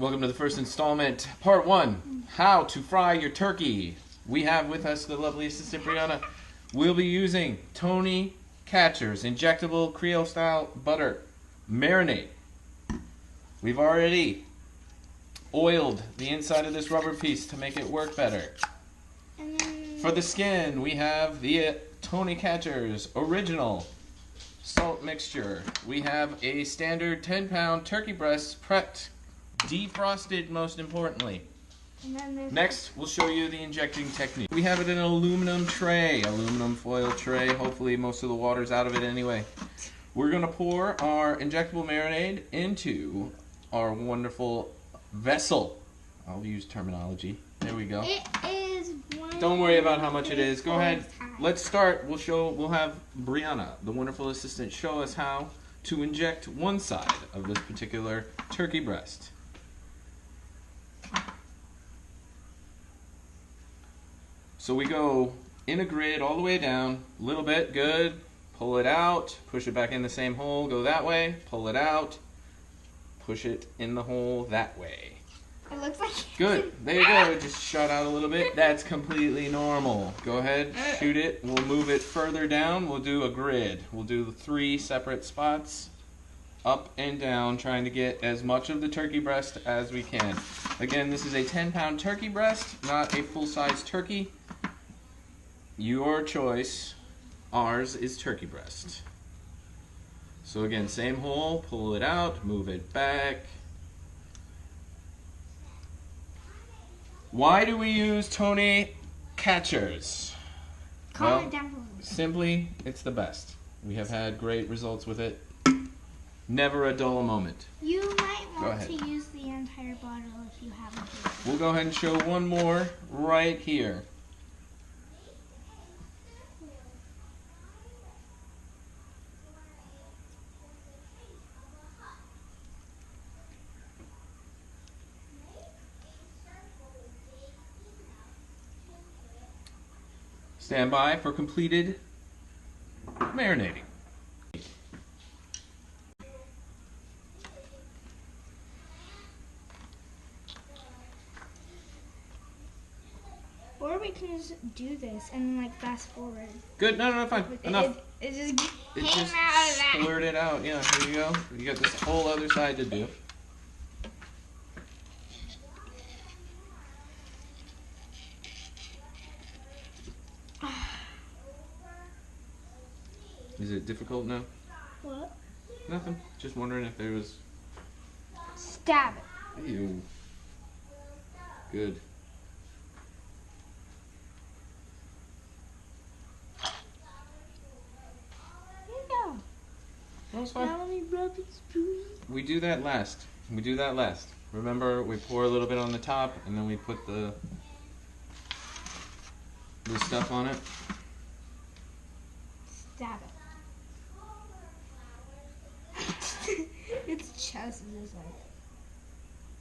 Welcome to the first installment, part 1, how to fry your turkey. We have with us the lovely assistant Brianna. We'll be using Tony Catcher's injectable Creole style butter marinade. We've already oiled the inside of this rubber piece to make it work better. For the skin, we have the Tony Catcher's original salt mixture. We have a standard 10-pound turkey breast prepped, defrosted most importantly. Next, we'll show you the injecting technique. We have it in an aluminum tray, aluminum foil tray. Hopefully most of the water's out of it anyway. We're going to pour our injectable marinade into our wonderful vessel. I'll use terminology. There we go. It is one. Don't worry about how much it is. Go ahead. Let's start. We'll have Brianna, the wonderful assistant, show us how to inject one side of this particular turkey breast. So we go in a grid all the way down, a little bit, good. Pull it out, push it back in the same hole, go that way, pull it out, push it in the hole that way. It looks like good. There you go. It just shot out a little bit. That's completely normal. Go ahead, shoot it. We'll move it further down. We'll do a grid. We'll do 3 separate spots, up and down, trying to get as much of the turkey breast as we can. Again, this is a 10-pound turkey breast, not a full-size turkey. Your choice. Ours is turkey breast. So again, same hole, pull it out, move it back. Why do we use Tony Catcher's? Comment down below. Simply, it's the best. We have had great results with it. Never a dull moment. You might want to use the entire bottle if you haven't. We'll go ahead and show one more right here. Stand by for completed marinating. Or we can just do this and like fast forward. Good. No, fine. Enough. It just It came just out of that. splurted out. Yeah, here you go. You got this whole other side to do. Is it difficult now? What? Nothing. Just wondering if there was... Stab it. Ew. Good. No. That was fine. Now let me rub it through. We do that last. Remember, we pour a little bit on the top, and then we put the stuff on it. Stab it. Its chest is just like,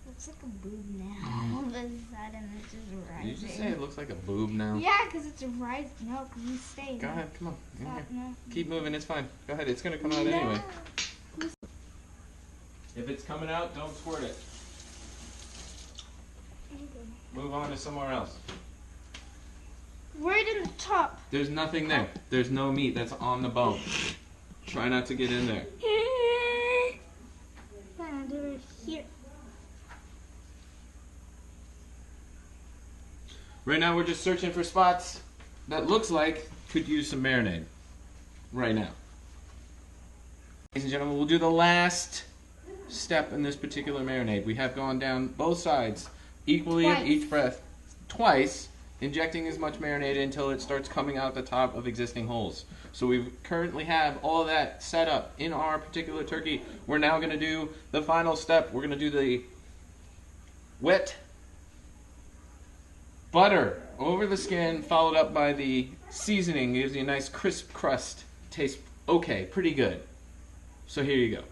looks like a boob now. All of a sudden it's just rising. Did you just say it looks like a boob now? Yeah, because it's rising. No, because you stay. Go ahead, come on. In Stop, here. no. Keep moving, it's fine. Go ahead, it's going to come out anyway. If it's coming out, don't squirt it. Move on to somewhere else. Right in the top. There's nothing there. There's no meat that's on the bone. Try not to get in there. Under here. Right now we're just searching for spots that looks like could use some marinade. Right now. Ladies and gentlemen, we'll do the last step in this particular marinade. We have gone down both sides equally at each breath. Twice. Injecting as much marinade until it starts coming out the top of existing holes. So we currently have all that set up in our particular turkey. We're now going to do the final step. We're going to do the wet butter over the skin, followed up by the seasoning. Gives you a nice crisp crust. Tastes okay, pretty good. So here you go.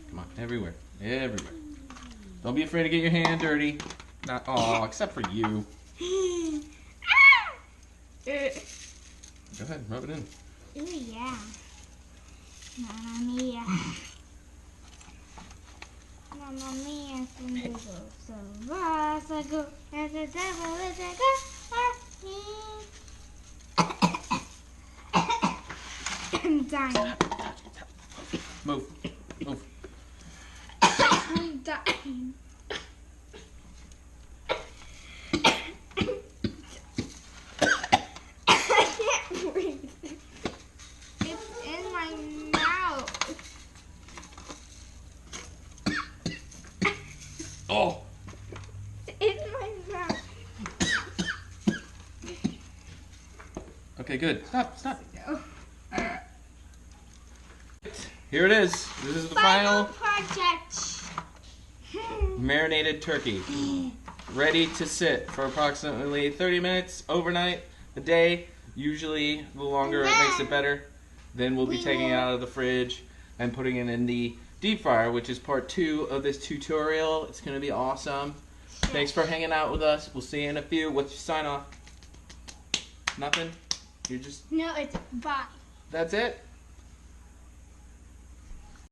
Come on, everywhere. Everywhere. Don't be afraid to get your hand dirty. Not all, except for you. Go ahead, rub it in. Ooh, yeah. Mamma mia. Mamma mia, so go, and the devil is a I'm dying. Move. Move. I'm dying. I can't breathe. It's in my mouth. Oh. It's in my mouth. Okay, good. Stop. Stop. No. Here it is. This is the final project. marinated turkey. Ready to sit for approximately 30 minutes, overnight, a day. Usually, the longer it makes it better. Then we'll be taking it out of the fridge and putting it in the deep fryer, which is part 2 of this tutorial. It's going to be awesome. Thanks for hanging out with us. We'll see you in a few. What's your sign off? Nothing? You're just... No, it's bye. That's it?